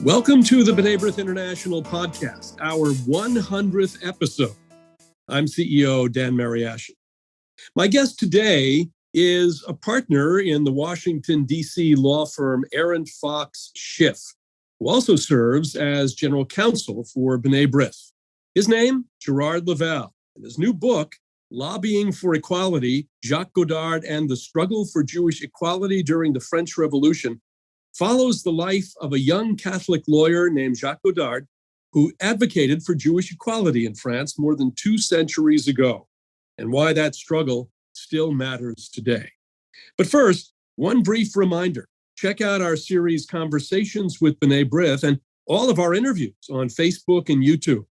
Welcome to the B'nai B'rith International podcast, our 100th episode. I'm CEO Dan Mariaschin. My guest today is a partner in the Washington, D.C. law firm Aaron Fox Schiff, who also serves as general counsel for B'nai B'rith. His name, Gerard Leval, and his new book, Lobbying for Equality, Jacques Godard and the Struggle for Jewish Equality During the French Revolution, follows the life of a young Catholic lawyer named Jacques Godard, who advocated for Jewish equality in France more than 2 centuries ago, and why that struggle still matters today. But first, one brief reminder. Check out our series Conversations with B'nai B'rith and all of our interviews on Facebook and YouTube.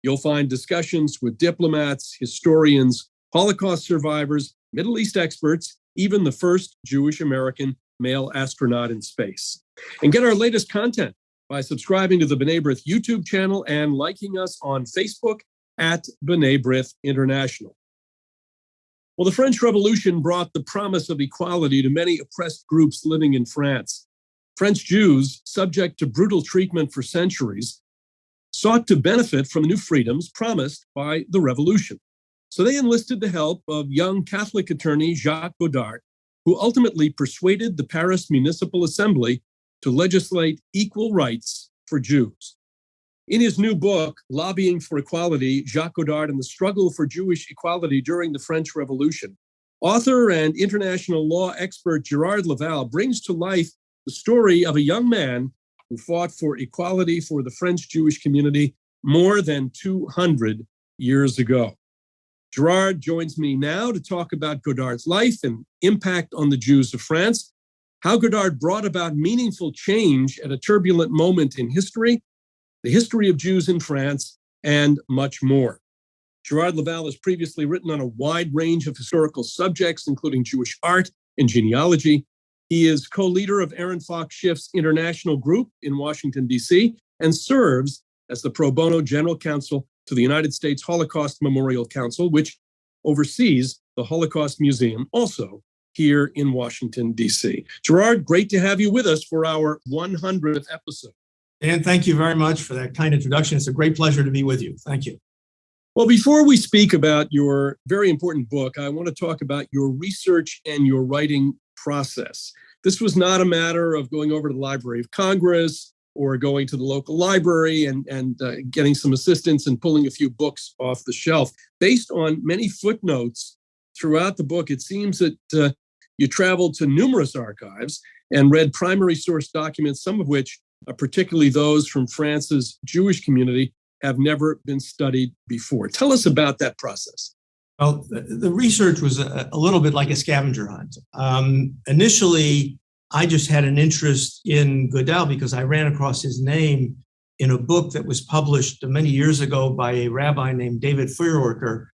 You'll find discussions with diplomats, historians, Holocaust survivors, Middle East experts, even the first Jewish American male astronaut in space. And get our latest content by subscribing to the B'nai B'rith YouTube channel and liking us on Facebook at B'nai B'rith International. Well, the French Revolution brought the promise of equality to many oppressed groups living in France. French Jews, subject to brutal treatment for centuries, sought to benefit from the new freedoms promised by the revolution. So they enlisted the help of young Catholic attorney Jacques Godard, who ultimately persuaded the Paris Municipal Assembly to legislate equal rights for Jews. In his new book, Lobbying for Equality, Jacques Godard and the Struggle for Jewish Equality During the French Revolution, author and international law expert Gerard Leval brings to life the story of a young man who fought for equality for the French Jewish community more than 200 years ago. Gerard joins me now to talk about Godard's life and impact on the Jews of France, how Godard brought about meaningful change at a turbulent moment in history, the history of Jews in France, and much more. Gerard Leval has previously written on a wide range of historical subjects, including Jewish art and genealogy. He is co-leader of Aaron Fox Schiff's international group in Washington, D.C., and serves as the pro bono general counsel to the United States Holocaust Memorial Council, which oversees the Holocaust Museum, also here in Washington, D.C. Gerard, great to have you with us for our 100th episode. Dan, thank you very much for that kind introduction. It's a great pleasure to be with you. Thank you. Well, before we speak about your very important book, I want to talk about your research and your writing process. This was not a matter of going over to the Library of Congress or going to the local library and getting some assistance and pulling a few books off the shelf. Based on many footnotes throughout the book, it seems that you traveled to numerous archives and read primary source documents, some of which, particularly those from France's Jewish community, have never been studied before. Tell us about that process. Well, the research was a little bit like a scavenger hunt. Initially, I just had an interest in Goodall because I ran across his name in a book that was published many years ago by a rabbi named David Feuerwerker,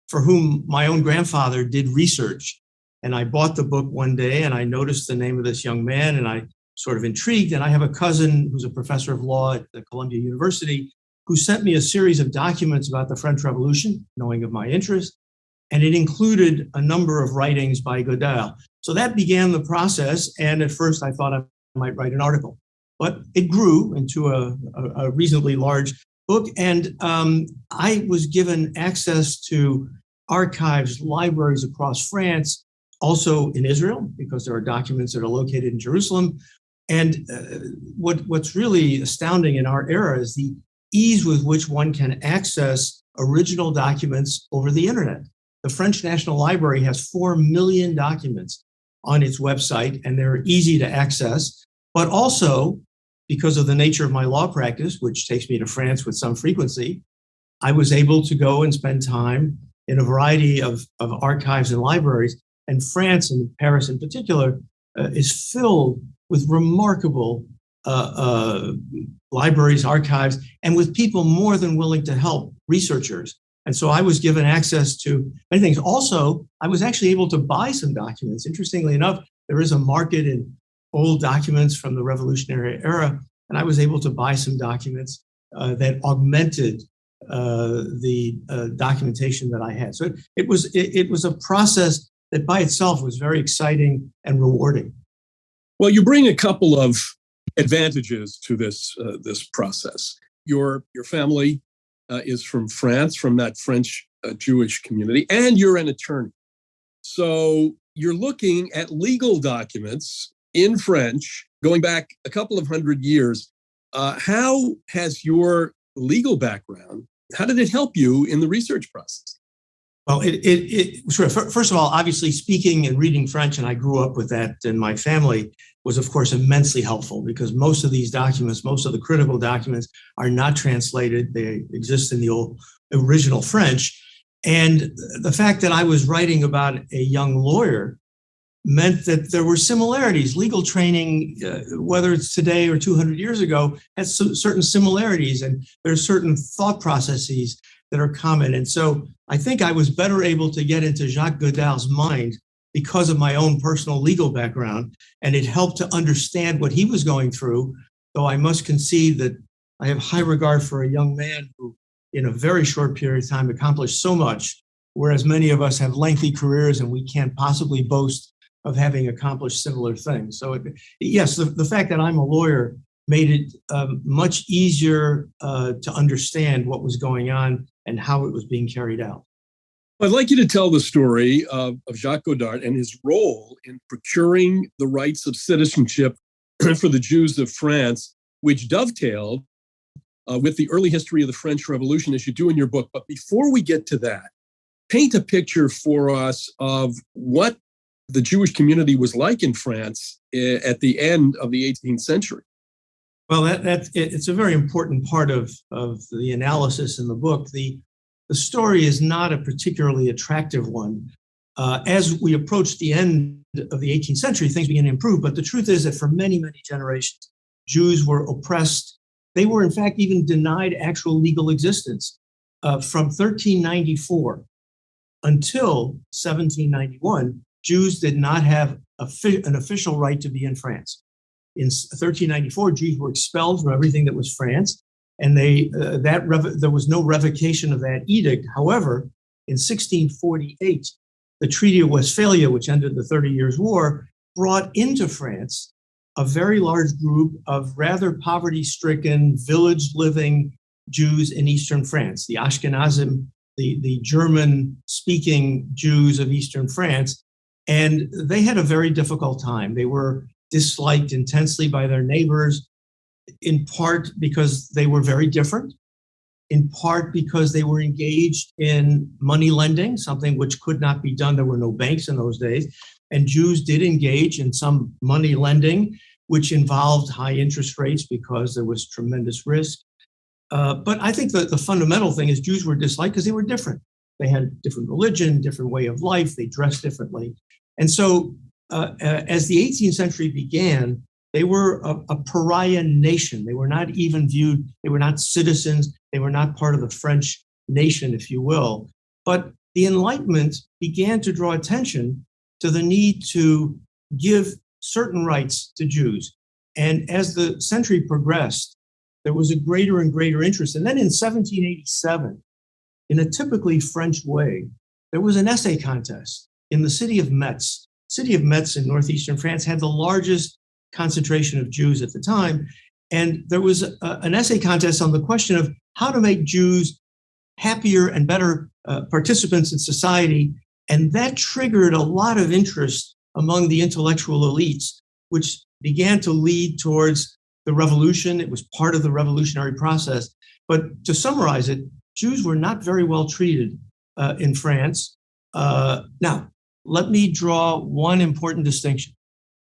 for whom my own grandfather did research. And I bought the book one day and I noticed the name of this young man and I sort of intrigued. And I have a cousin who's a professor of law at the Columbia University who sent me a series of documents about the French Revolution, knowing of my interest. And it included a number of writings by Goodall. So that began the process. And at first I thought I might write an article, but it grew into a reasonably large book. And I was given access to archives, libraries across France, also in Israel, because there are documents that are located in Jerusalem. And what's really astounding in our era is the ease with which one can access original documents over the internet. The French National Library has 4 million documents on its website, and they're easy to access. But also, because of the nature of my law practice, which takes me to France with some frequency, I was able to go and spend time in a variety of archives and libraries. And France, and Paris in particular, is filled with remarkable libraries, archives, and with people more than willing to help researchers. And so I was given access to many things. Also, I was actually able to buy some documents. Interestingly enough, there is a market in old documents from the Revolutionary era, and I was able to buy some documents that augmented the documentation that I had. So it was a process that by itself was very exciting and rewarding. Well, you bring a couple of advantages to this process. Your family is from France, from that French Jewish community, and you're an attorney. So you're looking at legal documents in French going back a couple of hundred years. How has your legal background, how did it help you in the research process? Well, sure. First of all, obviously speaking and reading French, and I grew up with that in my family, was of course immensely helpful because most of these documents, most of the critical documents are not translated. They exist in the old original French. And the fact that I was writing about a young lawyer meant that there were similarities. Legal training, whether it's today or 200 years ago, has certain similarities, and there are certain thought processes that are common. And so I think I was better able to get into Jacques Godard's mind because of my own personal legal background, and it helped to understand what he was going through, though I must concede that I have high regard for a young man who, in a very short period of time, accomplished so much, whereas many of us have lengthy careers and we can't possibly boast of having accomplished similar things. So yes, the fact that I'm a lawyer made it much easier to understand what was going on and how it was being carried out. I'd like you to tell the story of Jacques Godard and his role in procuring the rights of citizenship for the Jews of France, which dovetailed with the early history of the French Revolution, as you do in your book. But before we get to that, paint a picture for us of what the Jewish community was like in France at the end of the 18th century. Well, it's a very important part of the analysis in the book. The story is not a particularly attractive one. As we approach the end of the 18th century, things began to improve. But the truth is that for many, many generations, Jews were oppressed. They were, in fact, even denied actual legal existence. From 1394 until 1791, Jews did not have an official right to be in France. In 1394, Jews were expelled from everything that was France, and there was no revocation of that edict. However, in 1648, the Treaty of Westphalia, which ended the 30 Years' War, brought into France a very large group of rather poverty-stricken, village-living Jews in eastern France, the Ashkenazim, the German-speaking Jews of eastern France. And they had a very difficult time. They were disliked intensely by their neighbors, in part because they were very different, in part because they were engaged in money lending, something which could not be done. There were no banks in those days. And Jews did engage in some money lending, which involved high interest rates because there was tremendous risk. But I think that the fundamental thing is Jews were disliked because they were different. They had different religion, different way of life, they dressed differently. And so as the 18th century began, they were a pariah nation. They were not even viewed, they were not citizens, they were not part of the French nation, if you will. But the Enlightenment began to draw attention to the need to give certain rights to Jews. And as the century progressed, there was a greater and greater interest. And then in 1787, in a typically French way, there was an essay contest in the city of Metz. City of Metz in northeastern France had the largest concentration of Jews at the time. And there was an essay contest on the question of how to make Jews happier and better participants in society. And that triggered a lot of interest among the intellectual elites, which began to lead towards the revolution. It was part of the revolutionary process. But to summarize it, Jews were not very well treated in France. Now, let me draw one important distinction.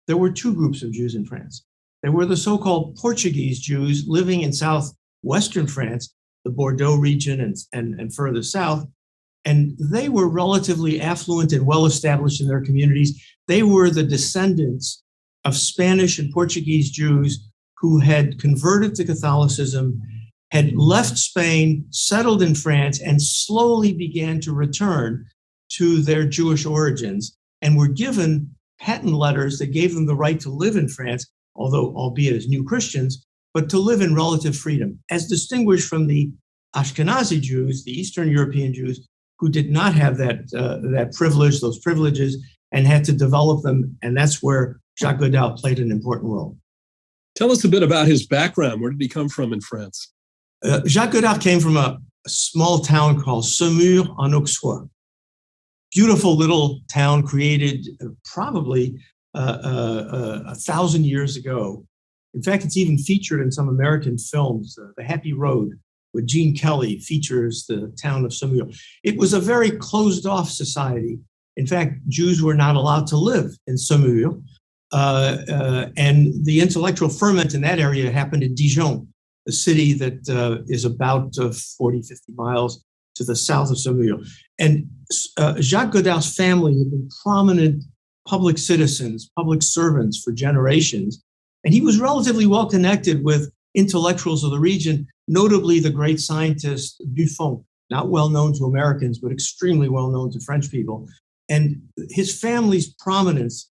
There were two groups of Jews in France. There were the so-called Portuguese Jews living in southwestern France, the Bordeaux region and further south. And they were relatively affluent and well-established in their communities. They were the descendants of Spanish and Portuguese Jews who had converted to Catholicism, had left Spain, settled in France, and slowly began to return to their Jewish origins, and were given patent letters that gave them the right to live in France, although albeit as new Christians, but to live in relative freedom, as distinguished from the Ashkenazi Jews, the Eastern European Jews, who did not have that privilege, those privileges, and had to develop them. And that's where Jacques Godard played an important role. Tell us a bit about his background. Where did he come from in France? Jacques Godard came from a small town called Saumur-en-Auxois. Beautiful little town created probably 1,000 years ago. In fact, it's even featured in some American films. The Happy Road with Gene Kelly features the town of Saumur. It was a very closed-off society. In fact, Jews were not allowed to live in Saumur. And the intellectual ferment in that area happened in Dijon, a city that is about 40, 50 miles to the south of Saumur. And Jacques Godard's family had been prominent public citizens, public servants for generations. And he was relatively well connected with intellectuals of the region, notably the great scientist Buffon, not well known to Americans, but extremely well known to French people. And his family's prominence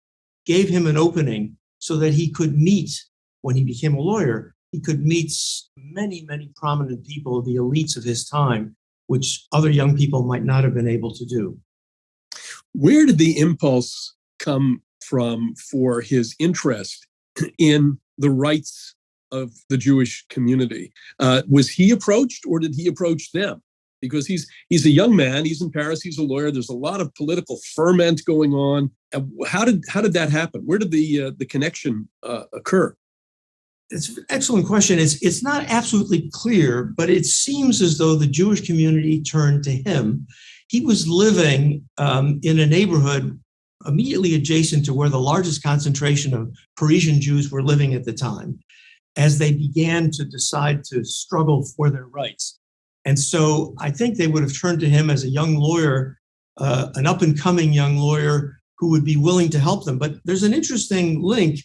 gave him an opening so that he could meet, when he became a lawyer, he could meet many, many prominent people, the elites of his time, which other young people might not have been able to do. Where did the impulse come from for his interest in the rights of the Jewish community? Was he approached, or did he approach them? Because he's a young man, he's in Paris, he's a lawyer. There's a lot of political ferment going on. How did that happen? Where did the connection occur? It's an excellent question. It's not absolutely clear, but it seems as though the Jewish community turned to him. He was living in a neighborhood immediately adjacent to where the largest concentration of Parisian Jews were living at the time, as they began to decide to struggle for their rights. And so I think they would have turned to him as a young lawyer, an up-and-coming young lawyer who would be willing to help them. But there's an interesting link.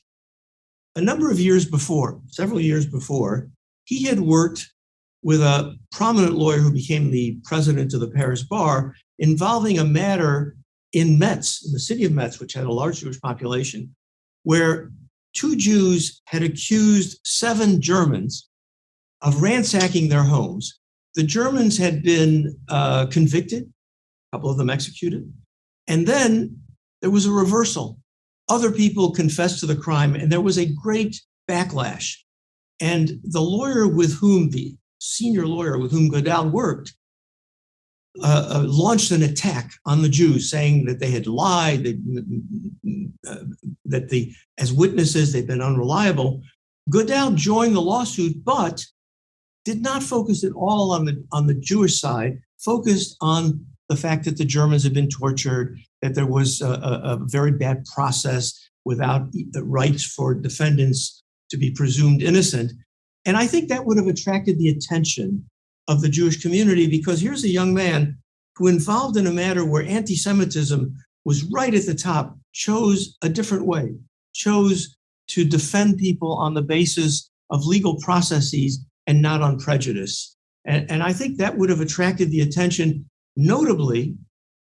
A number of years before, several years before, he had worked with a prominent lawyer who became the president of the Paris bar, involving a matter in Metz, in the city of Metz, which had a large Jewish population, where 2 Jews had accused 7 Germans of ransacking their homes. The Germans had been convicted, a couple of them executed, and then there was a reversal. Other people confessed to the crime, and there was a great backlash. And the lawyer with whom, the senior lawyer with whom Goodall worked, launched an attack on the Jews, saying that they had lied, that as witnesses they'd been unreliable. Goodall joined the lawsuit, but did not focus at all on the Jewish side, focused on the fact that the Germans had been tortured, that there was a very bad process without the rights for defendants to be presumed innocent. And I think that would have attracted the attention of the Jewish community, because here's a young man who, involved in a matter where anti-Semitism was right at the top, chose a different way, chose to defend people on the basis of legal processes and not on prejudice. And I think that would have attracted the attention, notably,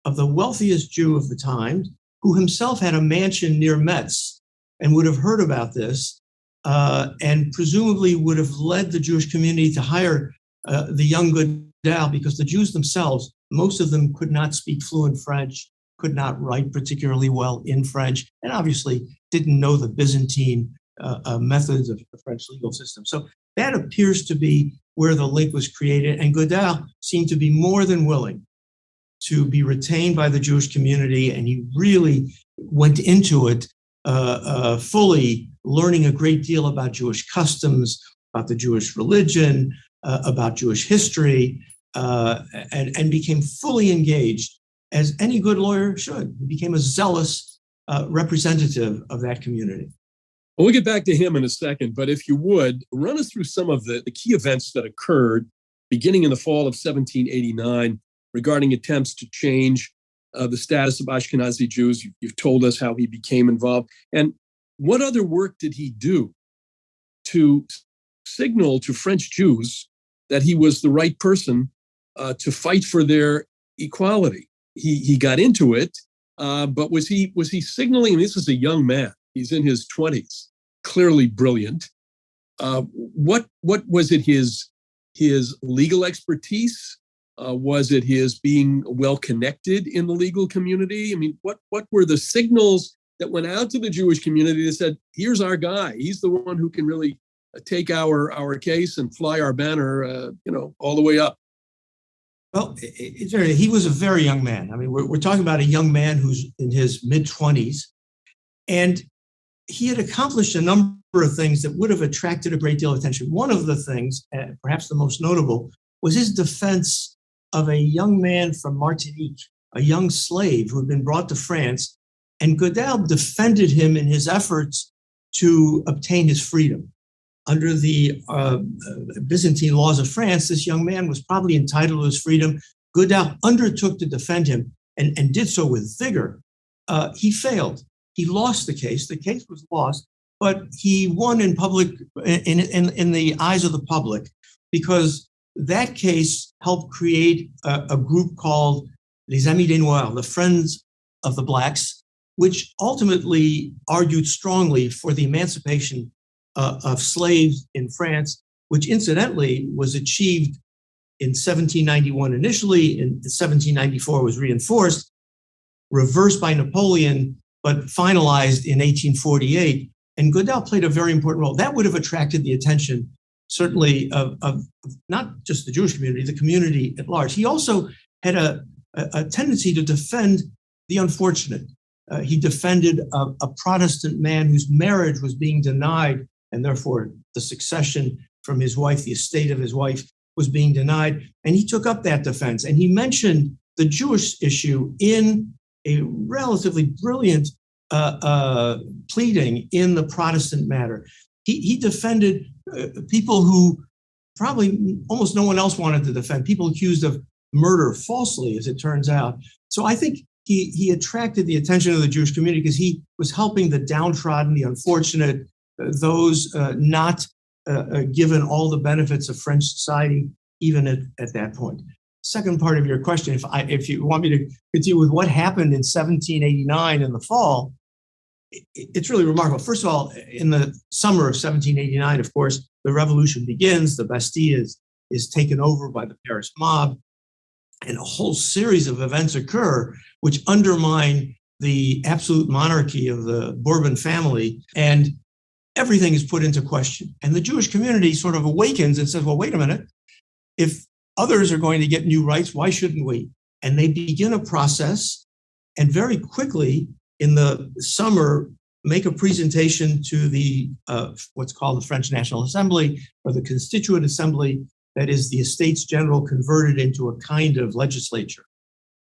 of the wealthiest Jew of the time, who himself had a mansion near Metz and would have heard about this, and presumably would have led the Jewish community to hire the young Goodall, because the Jews themselves, most of them could not speak fluent French, could not write particularly well in French, and obviously didn't know the Byzantine methods of the French legal system. So that appears to be where the link was created, and Goodall seemed to be more than willing to be retained by the Jewish community, and he really went into it fully, learning a great deal about Jewish customs, about the Jewish religion, about Jewish history, and became fully engaged, as any good lawyer should. He became a zealous representative of that community. Well, we'll get back to him in a second, but if you would, run us through some of the key events that occurred beginning in the fall of 1789 regarding attempts to change the status of Ashkenazi Jews. You've told us how he became involved. And what other work did he do to signal to French Jews that he was the right person to fight for their equality? He got into it, but was he signaling? And this is a young man. He's in his 20s, clearly brilliant. What was it? His legal expertise? Was it his being well connected in the legal community? I mean, what were the signals that went out to the Jewish community that said, "Here's our guy. He's the one who can really take our case and fly our banner, all the way up? Well, he was a very young man. I mean, we're talking about a young man who's in his mid-20s, and he had accomplished a number of things that would have attracted a great deal of attention. One of the things, perhaps the most notable, was his defense of a young man from Martinique, a young slave who had been brought to France, and Goodall defended him in his efforts to obtain his freedom. Under the Byzantine laws of France, this young man was probably entitled to his freedom. Goodall undertook to defend him and did so with vigor. He failed. He lost the case. The case was lost, but he won in public, in the eyes of the public, because that case helped create a group called Les Amis des Noirs, the Friends of the Blacks, which ultimately argued strongly for the emancipation of slaves in France, which incidentally was achieved in 1791 initially. In 1794 was reinforced, reversed by Napoleon, but finalized in 1848. And Goodall played a very important role. That would have attracted the attention, certainly, of not just the Jewish community, the community at large. He also had a tendency to defend the unfortunate. He defended a Protestant man whose marriage was being denied, and therefore the succession from his wife, the estate of his wife, was being denied. And he took up that defense. And he mentioned the Jewish issue in a relatively brilliant pleading in the Protestant matter. He defended people who probably almost no one else wanted to defend, people accused of murder falsely, as it turns out. So I think he attracted the attention of the Jewish community because he was helping the downtrodden, the unfortunate, those not given all the benefits of French society, even at that point. Second part of your question, if you want me to continue with what happened in 1789 in the fall, it's really remarkable. First of all, in the summer of 1789, of course, the revolution begins. The Bastille is taken over by the Paris mob, and a whole series of events occur which undermine the absolute monarchy of the Bourbon family, and everything is put into question. And the Jewish community sort of awakens and says, well, wait a minute, if others are going to get new rights, why shouldn't we? And they begin a process, and very quickly in the summer, make a presentation to the what's called the French National Assembly, or the Constituent Assembly, that is the Estates General converted into a kind of legislature.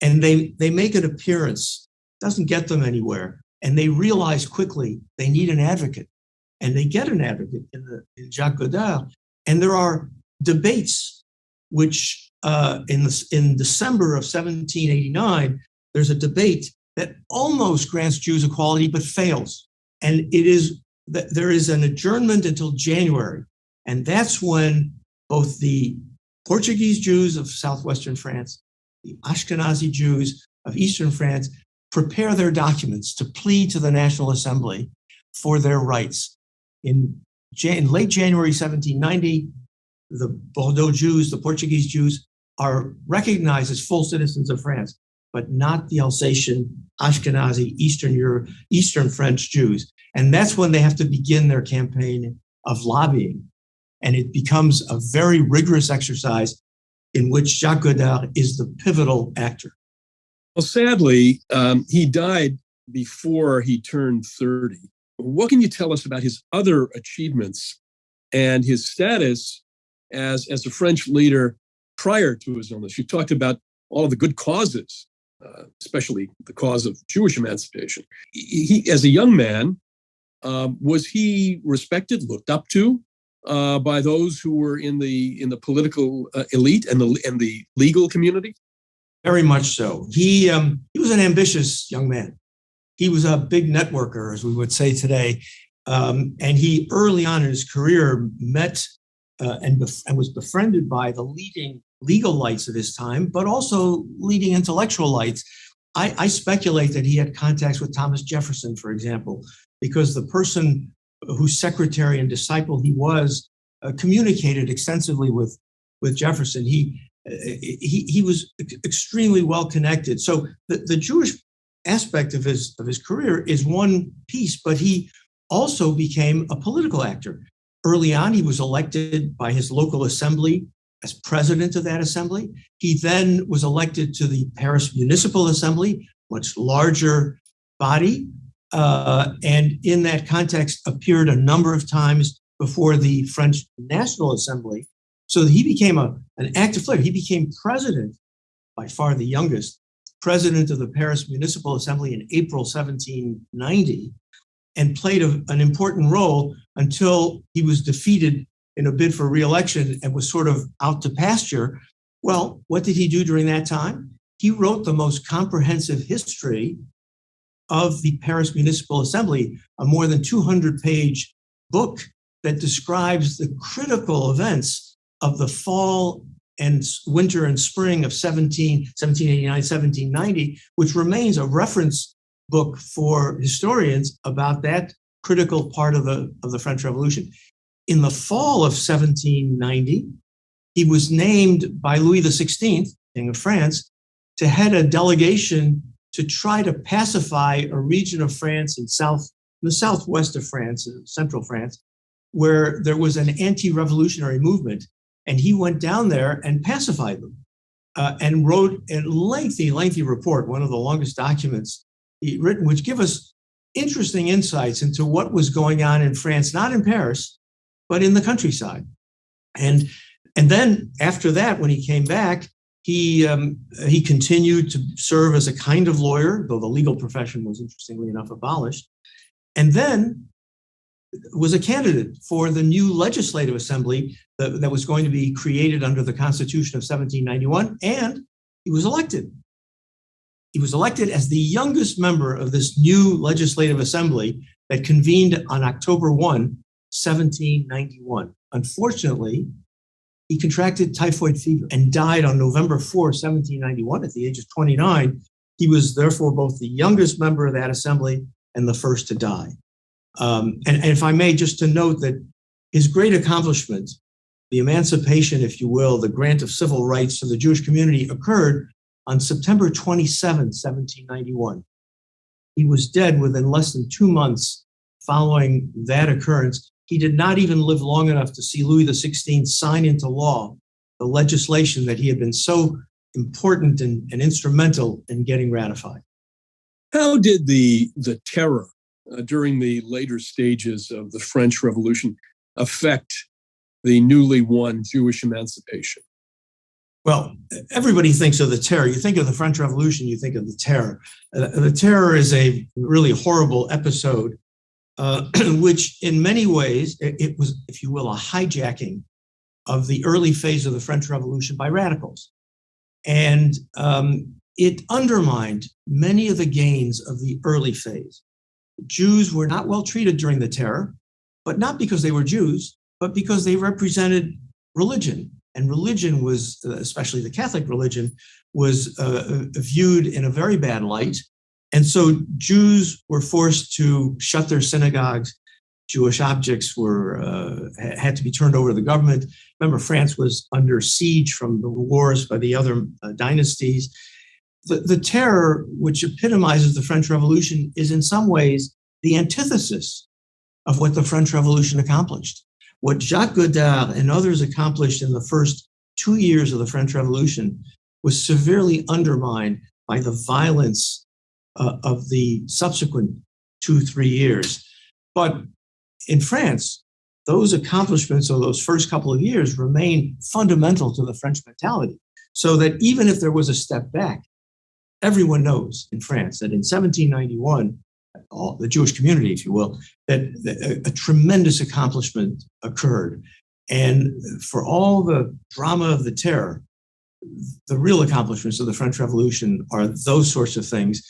And they make an appearance, doesn't get them anywhere, and they realize quickly they need an advocate. And they get an advocate in Jacques Godard. And there are debates which in December of 1789, there's a debate that almost grants Jews equality, but fails. And it is that there is an adjournment until January. And that's when both the Portuguese Jews of southwestern France, the Ashkenazi Jews of eastern France, prepare their documents to plead to the National Assembly for their rights. In late January 1790, the Bordeaux Jews, the Portuguese Jews, are recognized as full citizens of France, but not the Alsatian, Ashkenazi, Eastern French Jews. And that's when they have to begin their campaign of lobbying. And it becomes a very rigorous exercise in which Jacques Godard is the pivotal actor. Well, sadly, he died before he turned 30. What can you tell us about his other achievements and his status as a French leader prior to his illness? You talked about all of the good causes, especially the cause of Jewish emancipation. He, as a young man, was he respected, looked up to by those who were in the political elite and the legal community? Very much so. He was an ambitious young man. He was a big networker, as we would say today. And he early on in his career met and was befriended by the leading legal lights of his time, but also leading intellectual lights. I speculate that he had contacts with Thomas Jefferson, for example, because the person whose secretary and disciple he was communicated extensively with Jefferson. He was extremely well connected. So the Jewish aspect of his career is one piece, but he also became a political actor. Early on, he was elected by his local assembly as president of that assembly. He then was elected to the Paris Municipal Assembly, much larger body, and in that context appeared a number of times before the French National Assembly. So he became an active player. He became president, by far the youngest, president of the Paris Municipal Assembly in April 1790, and played an important role until he was defeated in a bid for re-election and was sort of out to pasture. Well, what did he do during that time? He wrote the most comprehensive history of the Paris Municipal Assembly, a more than 200-page book that describes the critical events of the fall and winter and spring of 1789, 1790, which remains a reference book for historians about that critical part of the French Revolution. In the fall of 1790, he was named by Louis XVI, King of France, to head a delegation to try to pacify a region of France in the southwest of France, central France, where there was an anti-revolutionary movement. And he went down there and pacified them and wrote a lengthy report, one of the longest documents he'd written, which give us interesting insights into what was going on in France, not in Paris, but in the countryside. And then after that, when he came back, he continued to serve as a kind of lawyer, though the legal profession was interestingly enough abolished, and then was a candidate for the new legislative assembly that was going to be created under the Constitution of 1791, and he was elected. He was elected as the youngest member of this new legislative assembly that convened on October 1, 1791. Unfortunately, he contracted typhoid fever and died on November 4, 1791 at the age of 29. He was therefore both the youngest member of that assembly and the first to die. And if I may, just to note that his great accomplishment, the emancipation, if you will, the grant of civil rights to the Jewish community, occurred on September 27, 1791. He was dead within less than 2 months following that occurrence. He did not even live long enough to see Louis XVI sign into law the legislation that he had been so important and instrumental in getting ratified. How did the terror during the later stages of the French Revolution affect the newly won Jewish emancipation? Well, everybody thinks of the terror. You think of the French Revolution, you think of the terror. The terror is a really horrible episode, which in many ways, it was, if you will, a hijacking of the early phase of the French Revolution by radicals. And it undermined many of the gains of the early phase. Jews were not well treated during the terror, but not because they were Jews, but because they represented religion. And religion was, especially the Catholic religion, was viewed in a very bad light. And so Jews were forced to shut their synagogues. Jewish objects had to be turned over to the government. Remember, France was under siege from the wars by the other dynasties. The terror, which epitomizes the French Revolution, is in some ways the antithesis of what the French Revolution accomplished. What Jacques Godard and others accomplished in the first 2 years of the French Revolution was severely undermined by the violence of the subsequent 2-3 years. But in France, those accomplishments of those first couple of years remain fundamental to the French mentality. So that even if there was a step back, everyone knows in France that in 1791, the Jewish community, if you will, that a tremendous accomplishment occurred. And for all the drama of the terror, the real accomplishments of the French Revolution are those sorts of things,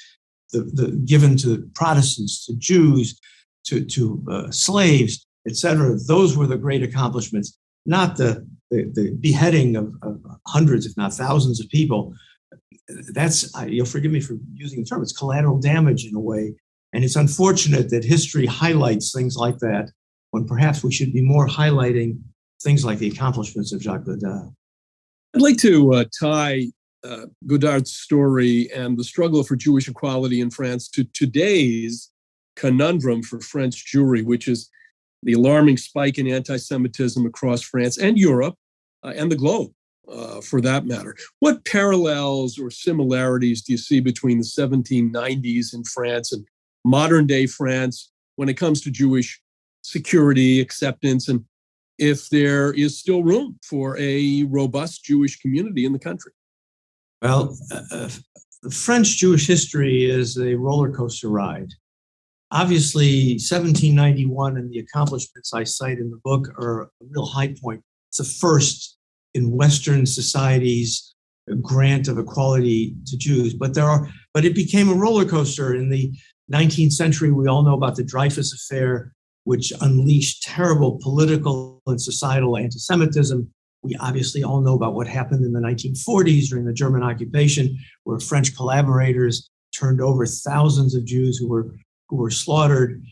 given to Protestants, to Jews, to slaves, etc. Those were the great accomplishments, not the beheading of hundreds, if not thousands of people. That's, you'll forgive me for using the term, it's collateral damage in a way. And it's unfortunate that history highlights things like that when perhaps we should be more highlighting things like the accomplishments of Jacques Godard. I'd like to tie Godard's story and the struggle for Jewish equality in France to today's conundrum for French Jewry, which is the alarming spike in anti-Semitism across France and Europe and the globe, for that matter. What parallels or similarities do you see between the 1790s in France and modern day France when it comes to Jewish security, acceptance, and if there is still room for a robust Jewish community in the country? Well, French Jewish history is a roller coaster ride. Obviously, 1791 and the accomplishments I cite in the book are a real high point. It's a first in Western society's grant of equality to Jews. But it became a roller coaster in the 19th century. We all know about the Dreyfus Affair, which unleashed terrible political and societal anti-Semitism. We obviously all know about what happened in the 1940s during the German occupation, where French collaborators turned over thousands of Jews who were slaughtered.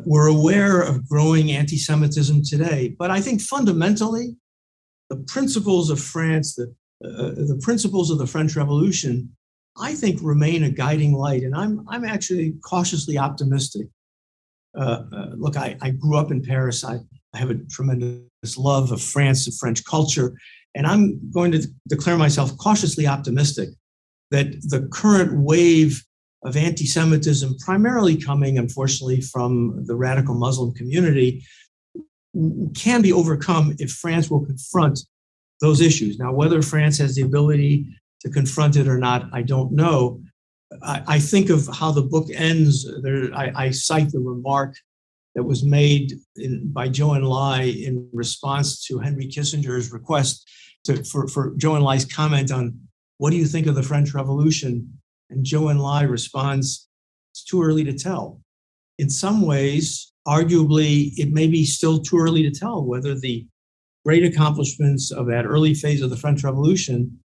We're aware of growing anti-Semitism today, but I think fundamentally, the principles of France, the principles of the French Revolution, I think remain a guiding light, and I'm actually cautiously optimistic. Look, I grew up in Paris. I have a tremendous love of France and French culture, and I'm going to declare myself cautiously optimistic that the current wave of anti-Semitism, primarily coming, unfortunately, from the radical Muslim community, can be overcome if France will confront those issues. Now, whether France has the ability to confront it or not, I don't know. I think of how the book ends. I cite the remark that was made by Zhou Enlai in response to Henry Kissinger's request for Zhou Enlai's comment on, what do you think of the French Revolution? And Zhou Enlai responds, it's too early to tell. In some ways, arguably, it may be still too early to tell whether the great accomplishments of that early phase of the French Revolution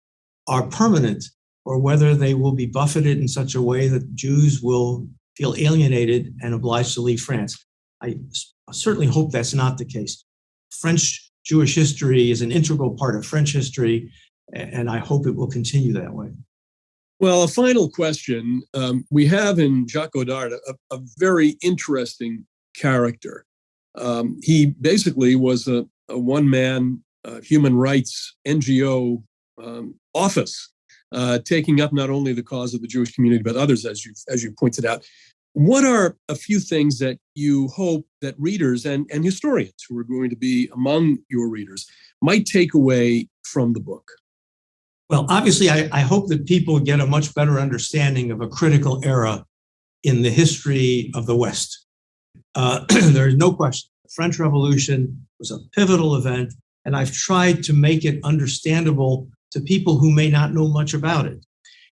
are permanent, or whether they will be buffeted in such a way that Jews will feel alienated and obliged to leave France. I certainly hope that's not the case. French Jewish history is an integral part of French history, and I hope it will continue that way. Well, a final question. We have in Jacques Godard a very interesting character. He basically was a one-man human rights NGO office, taking up not only the cause of the Jewish community, but others, as you pointed out. What are a few things that you hope that readers and historians who are going to be among your readers might take away from the book? Well, obviously, I hope that people get a much better understanding of a critical era in the history of the West. There is no question. The French Revolution was a pivotal event, and I've tried to make it understandable to people who may not know much about it.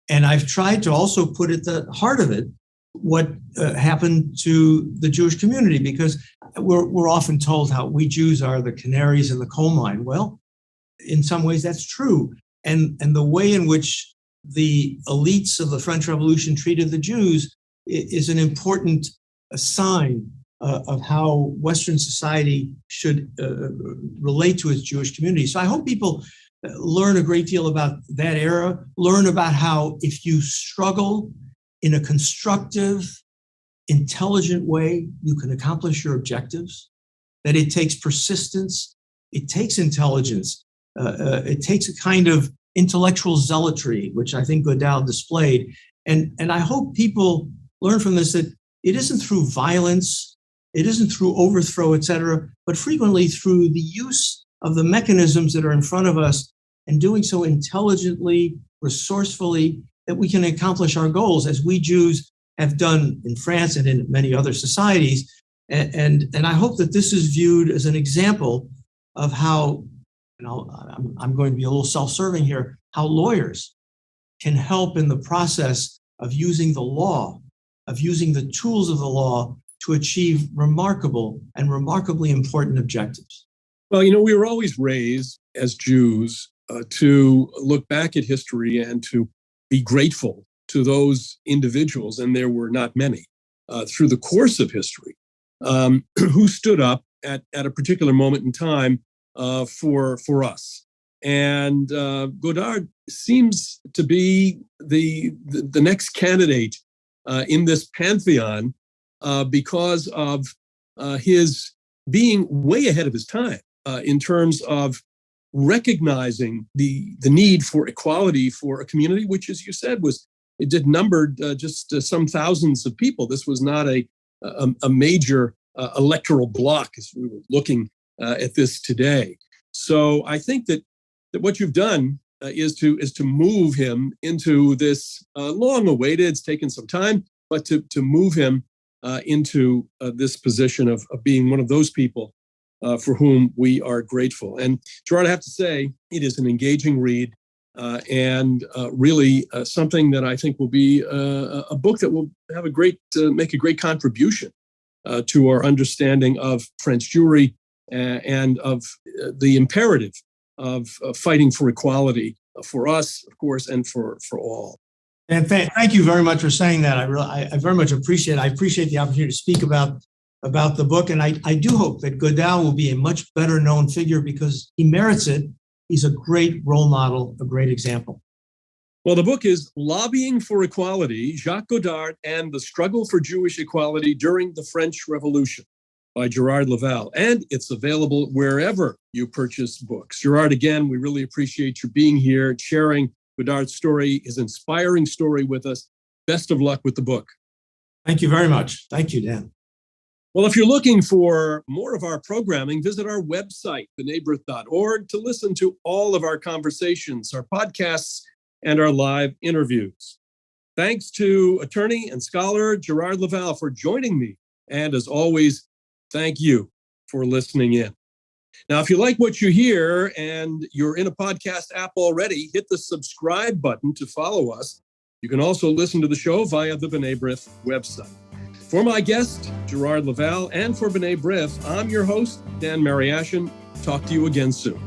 And I've tried to also put at the heart of it what happened to the Jewish community, because we're often told how we Jews are the canaries in the coal mine. Well, in some ways that's true. And the way in which the elites of the French Revolution treated the Jews is an important sign of how Western society should relate to its Jewish community. So I hope people learn a great deal about that era, learn about how if you struggle in a constructive, intelligent way, you can accomplish your objectives, that it takes persistence, it takes intelligence, it takes a kind of intellectual zealotry, which I think Goodall displayed. And I hope people learn from this that it isn't through violence, it isn't through overthrow, et cetera, but frequently through the use of the mechanisms that are in front of us and doing so intelligently, resourcefully, that we can accomplish our goals, as we Jews have done in France and in many other societies. And I hope that this is viewed as an example of how, I'm going to be a little self-serving here, how lawyers can help in the process of using the law, of using the tools of the law to achieve remarkable and remarkably important objectives. Well, we were always raised as Jews to look back at history and to be grateful to those individuals, and there were not many, through the course of history, who stood up at a particular moment in time for us. And Godard seems to be the next candidate in this pantheon because of his being way ahead of his time in terms of recognizing the need for equality for a community, which, as you said, it did numbered just some thousands of people. This was not a major electoral block as we were looking at this today. So I think that what you've done is to move him into this long-awaited, it's taken some time, but to move him into this position of being one of those people for whom we are grateful. And Gerard, I have to say, it is an engaging read and really something that I think will be a book that will have make a great contribution to our understanding of French Jewry and of the imperative of fighting for equality for us, of course, and for all. And thank you very much for saying that. I very much appreciate it. I appreciate the opportunity to speak about the book. And I do hope that Goodall will be a much better known figure because he merits it. He's a great role model, a great example. Well, the book is Lobbying for Equality, Jacques Godard and the Struggle for Jewish Equality During the French Revolution by Gerard Leval. And it's available wherever you purchase books. Gerard, again, we really appreciate you being here, sharing Godard's story, his inspiring story with us. Best of luck with the book. Thank you very much. Thank you, Dan. Well, if you're looking for more of our programming, visit our website, benebrith.org, to listen to all of our conversations, our podcasts, and our live interviews. Thanks to attorney and scholar Gerard Leval for joining me. And as always, thank you for listening in. Now, if you like what you hear and you're in a podcast app already, hit the subscribe button to follow us. You can also listen to the show via the B'nai B'rith website. For my guest, Gerard Leval, and for B'nai B'rith, I'm your host, Dan Mariaschin. Talk to you again soon.